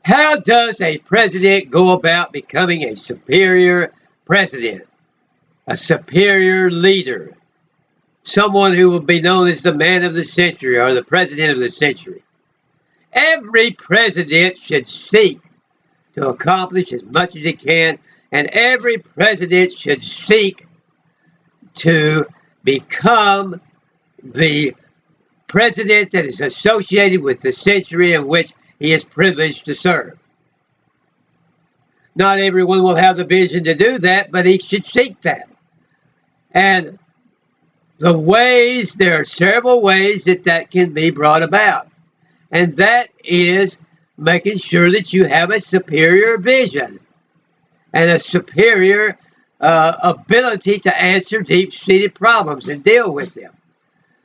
How does a president go about becoming a superior president, a superior leader, someone who will be known as the man of the century or the president of the century? Every president should seek to accomplish as much as he can, and every president should seek to become the president that is associated with the century in which he is privileged to serve. Not everyone will have the vision to do that, but he should seek that. And there are several ways that can be brought about. And that is making sure that you have a superior vision and a superior ability to answer deep-seated problems and deal with them.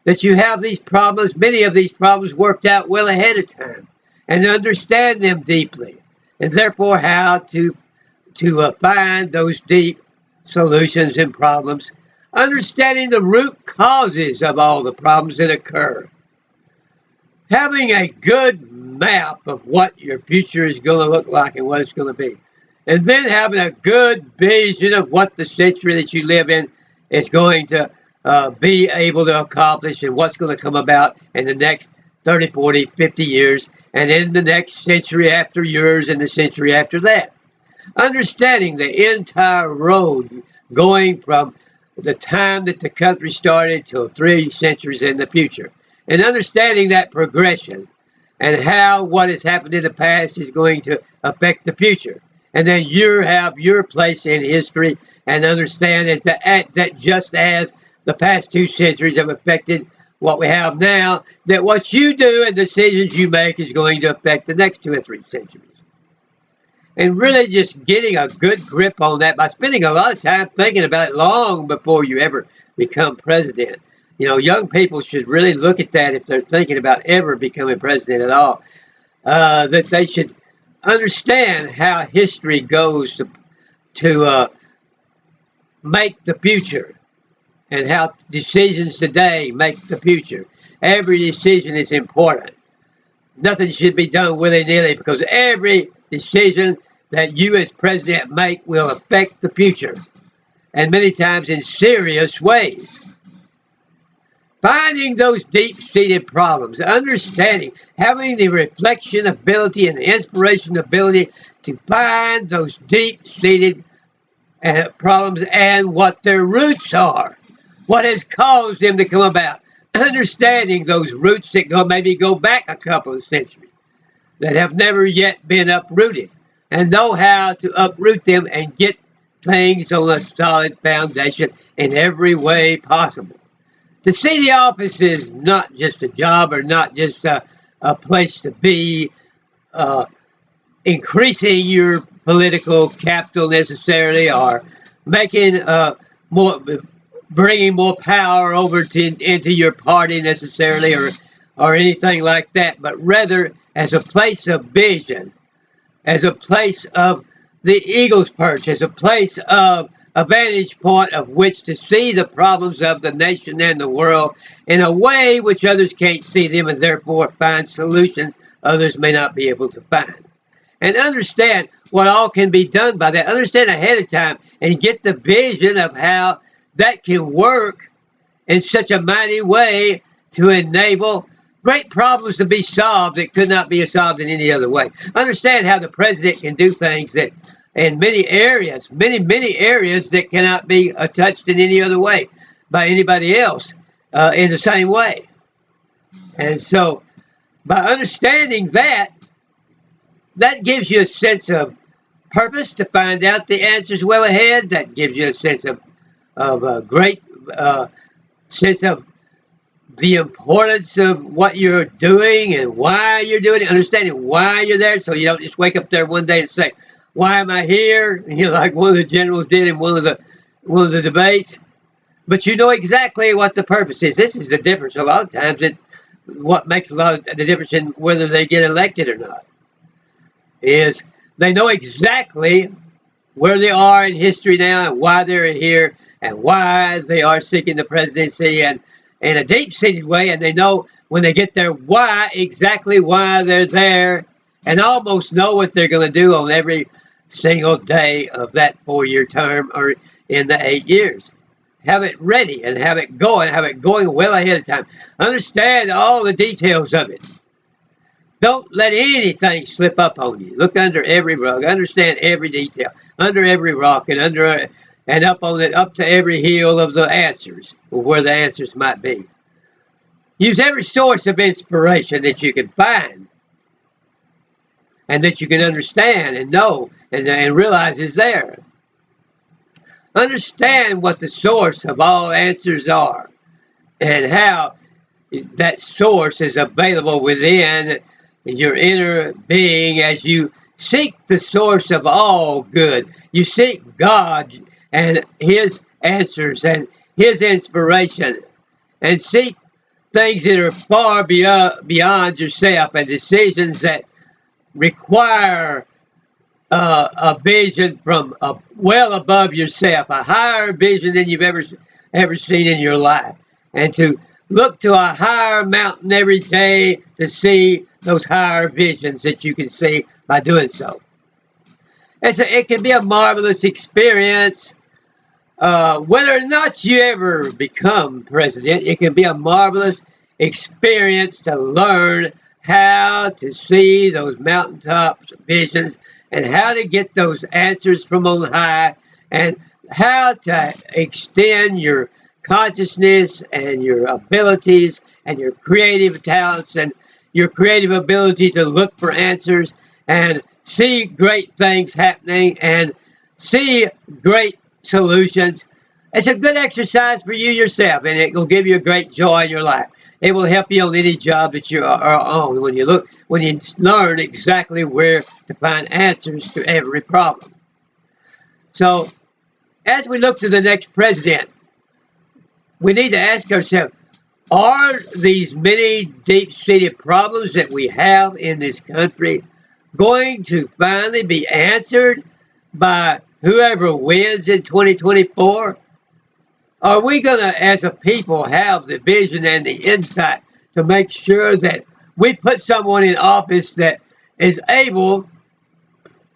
That you have these problems, many of these problems worked out well ahead of time and understand them deeply, and therefore how to find those deep solutions and problems, understanding the root causes of all the problems that occur. Having a good map of what your future is going to look like and what it's going to be. And then having a good vision of what the century that you live in is going to be able to accomplish and what's going to come about in the next 30, 40, 50 years and in the next century after yours and the century after that. Understanding the entire road going from the time that the country started till 3 centuries in the future. And understanding that progression and how what has happened in the past is going to affect the future. And then you have your place in history and understand that just as the past 2 centuries have affected what we have now, that what you do and decisions you make is going to affect the next 2 or 3 centuries. And really just getting a good grip on that by spending a lot of time thinking about it long before you ever become president. You know, young people should really look at that if they're thinking about ever becoming president at all, that they should understand how history goes to make the future and how decisions today make the future. Every decision is important. Nothing should be done willy-nilly because every decision that you as president make will affect the future, and many times in serious ways. Finding those deep-seated problems, understanding, having the reflection ability and the inspiration ability to find those deep-seated problems and what their roots are, what has caused them to come about. Understanding those roots that maybe go back a couple of centuries, that have never yet been uprooted, and know how to uproot them and get things on a solid foundation in every way possible. To see the office is not just a job or not just a place to be increasing your political capital necessarily or making bringing more power over into your party necessarily or anything like that, but rather as a place of vision, as a place of the eagle's perch, as a place of a vantage point of which to see the problems of the nation and the world in a way which others can't see them and therefore find solutions others may not be able to find. And understand what all can be done by that. Understand ahead of time and get the vision of how that can work in such a mighty way to enable great problems to be solved that could not be solved in any other way. Understand how the president can do things that in many areas that cannot be touched in any other way by anybody else in the same way. And so by understanding that gives you a sense of purpose to find out the answers well ahead. That gives you a sense of a great sense of the importance of what you're doing and why you're doing it, understanding why you're there, so you don't just wake up there one day and say, why am I here? You know, like one of the generals did in one of the debates. But you know exactly what the purpose is. This is the difference a lot of times. What makes a lot of the difference in whether they get elected or not is they know exactly where they are in history now and why they're here and why they are seeking the presidency and in a deep-seated way, and they know when they get there exactly why they're there and almost know what they're going to do on every single day of that 4-year term or in the 8 years. Have it ready and have it going well ahead of time. Understand all the details of it. Don't let anything slip up on you. Look under every rug. Understand every detail. Under every rock and up on it, up to every hill of the answers, or where the answers might be. Use every source of inspiration that you can find and that you can understand and know and realize is there. Understand what the source of all answers are and how that source is available within your inner being as you seek the source of all good. You seek God and His answers and His inspiration, and seek things that are far beyond yourself and decisions that require a vision from well above yourself, a higher vision than you've ever seen in your life, and to look to a higher mountain every day to see those higher visions that you can see by doing so. It can be a marvelous experience. Whether or not you ever become president, it can be a marvelous experience to learn how to see those mountaintop visions and how to get those answers from on high, and how to extend your consciousness and your abilities and your creative talents and your creative ability to look for answers and see great things happening and see great solutions. It's a good exercise for you yourself, and it will give you a great joy in your life. It will help you on any job that you are on when you learn exactly where to find answers to every problem. So, as we look to the next president, we need to ask ourselves, are these many deep-seated problems that we have in this country going to finally be answered by whoever wins in 2024? Are we going to, as a people, have the vision and the insight to make sure that we put someone in office that is able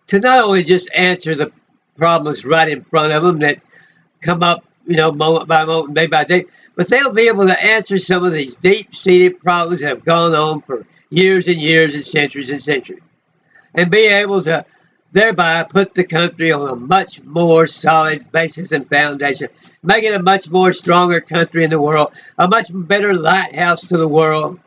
to not only just answer the problems right in front of them that come up, moment by moment, day by day, but they'll be able to answer some of these deep-seated problems that have gone on for years and years and centuries, and be able to thereby put the country on a much more solid basis and foundation, make it a much more stronger country in the world, a much better lighthouse to the world.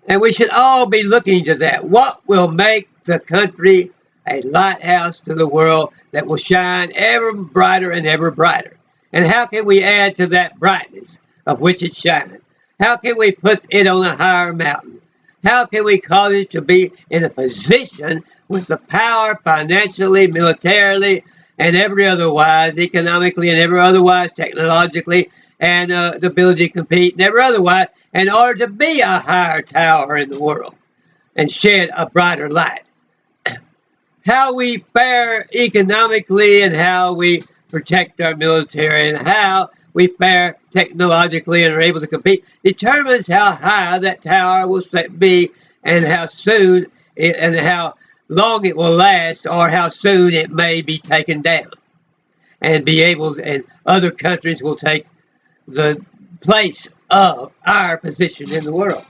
And we should all be looking to that. What will make the country a lighthouse to the world that will shine ever brighter and ever brighter? And how can we add to that brightness of which it shines? How can we put it on a higher mountain? How can we cause it to be in a position with the power financially, militarily, and every otherwise, economically and every otherwise, technologically, and the ability to compete and every otherwise, in order to be a higher tower in the world and shed a brighter light? How we fare economically and how we protect our military and how we fare technologically and are able to compete determines how high that tower will be and how soon and how long it will last, or how soon it may be taken down and other countries will take the place of our position in the world.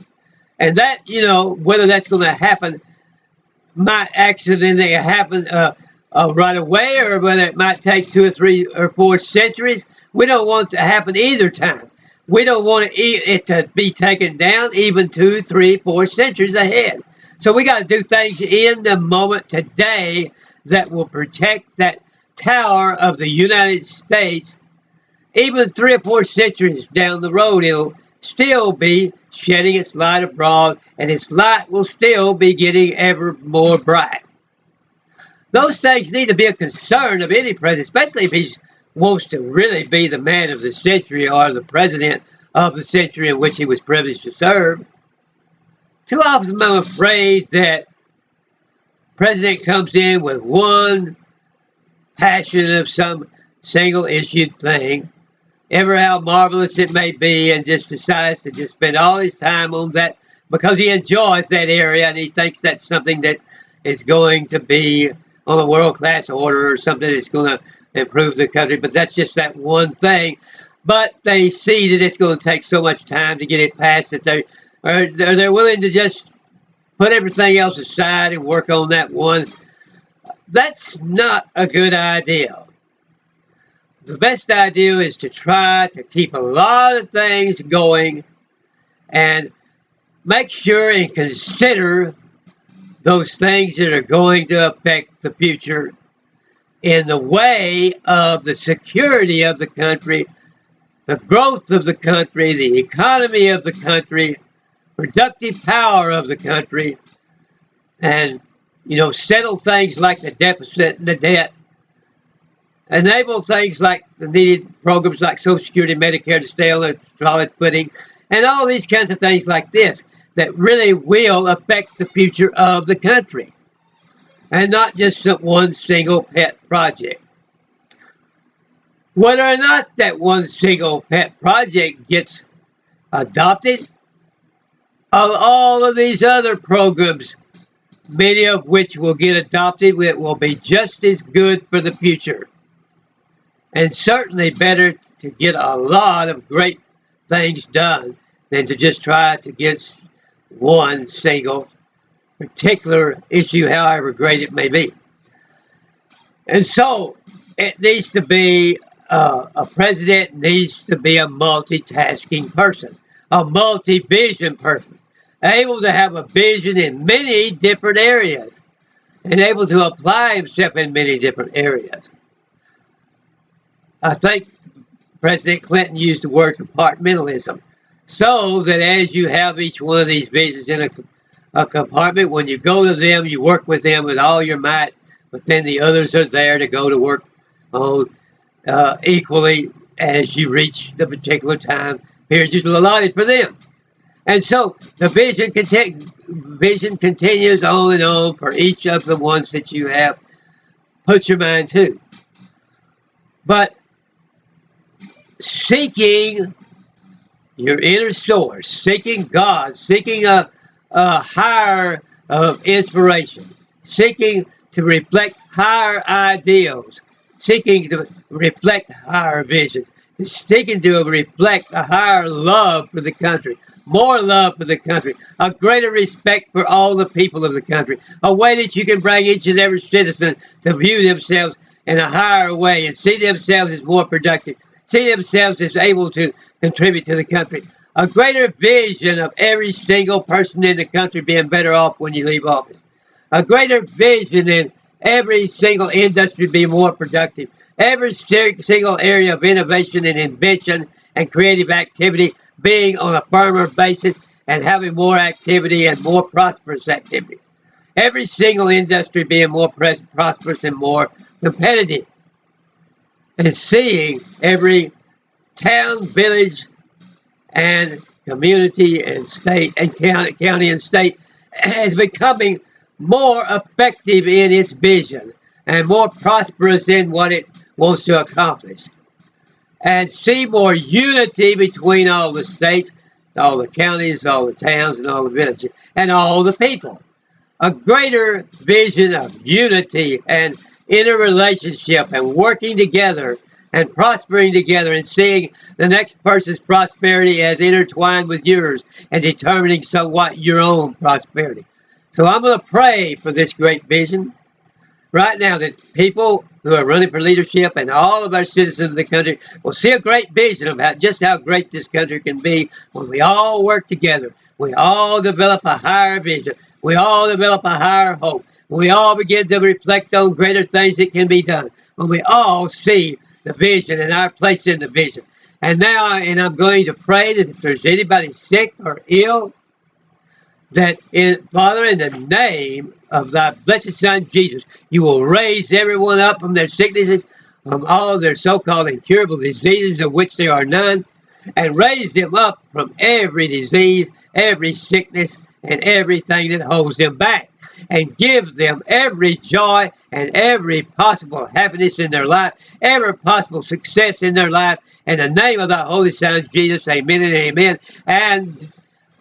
And that, whether that's going to happen might accidentally happen right away, or whether it might take 2 or 3 or 4 centuries. We don't want it to happen either time. We don't want it to be taken down even 2, 3, 4 centuries ahead. So we got to do things in the moment today that will protect that tower of the United States. Even 3 or 4 centuries down the road, it'll still be shedding its light abroad, and its light will still be getting ever more bright. Those things need to be a concern of any president, especially if he wants to really be the man of the century or the president of the century in which he was privileged to serve. Too often I'm afraid that president comes in with one passion of some single issued thing, ever how marvelous it may be, and just decides to just spend all his time on that because he enjoys that area and he thinks that's something that is going to be on a world-class order or something that's going to improve the country. But that's just that one thing. But they see that it's going to take so much time to get it passed that they're willing to just put everything else aside and work on that one. That's not a good idea. The best idea is to try to keep a lot of things going and make sure and consider those things that are going to affect the future in the way of the security of the country, the growth of the country, the economy of the country, productive power of the country, and, settle things like the deficit and the debt, enable things like the needed programs like Social Security, Medicare to stay on a solid footing, and all these kinds of things like this that really will affect the future of the country, and not just one single pet project. Whether or not that one single pet project gets adopted, all of these other programs, many of which will get adopted, it will be just as good for the future. And certainly better to get a lot of great things done than to just try to get one single particular issue, however great it may be. And so it needs to be, a president needs to be a multitasking person, a multi-vision person, able to have a vision in many different areas and able to apply himself in many different areas. I think President Clinton used the word compartmentalism, so that as you have each one of these visions in a compartment, when you go to them, you work with them with all your might, but then the others are there to go to work on equally as you reach the particular time period allotted for them. And so the vision continues on and on for each of the ones that you have put your mind to. But seeking your inner source, seeking God, seeking a higher inspiration, seeking to reflect higher ideals, seeking to reflect higher visions, seeking to reflect a higher love for the country, more love for the country, a greater respect for all the people of the country, a way that you can bring each and every citizen to view themselves in a higher way and see themselves as more productive, see themselves as able to contribute to the country. A greater vision of every single person in the country being better off when you leave office. A greater vision in every single industry being more productive. Every single area of innovation and invention and creative activity being on a firmer basis and having more activity and more prosperous activity. Every single industry being more prosperous and more competitive. And seeing every town, village, and community and state and county and state as becoming more effective in its vision and more prosperous in what it wants to accomplish. And see more unity between all the states, all the counties, all the towns, and all the villages, and all the people. A greater vision of unity and interrelationship and working together and prospering together and seeing the next person's prosperity as intertwined with yours and determining somewhat your own prosperity. So I'm going to pray for this great vision right now, that people who are running for leadership and all of our citizens of the country will see a great vision about just how great this country can be when we all work together. We all develop a higher vision. We all develop a higher hope. We all begin to reflect on greater things that can be done. When we all see the vision and our place in the vision. And now, I'm going to pray that if there's anybody sick or ill, that Father, in the name of thy blessed Son Jesus, you will raise everyone up from their sicknesses, from all of their so-called incurable diseases, of which there are none, and raise them up from every disease, every sickness, and everything that holds them back, and give them every joy and every possible happiness in their life, every possible success in their life. In the name of thy Holy Son, Jesus, amen and amen. And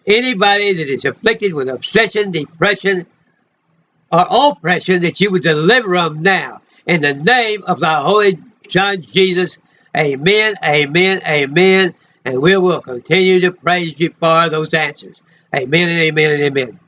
Anybody that is afflicted with obsession, depression, or oppression, that you would deliver them now. In the name of thy holy Son Jesus, amen, amen, amen. And we will continue to praise you for those answers. Amen and amen and amen.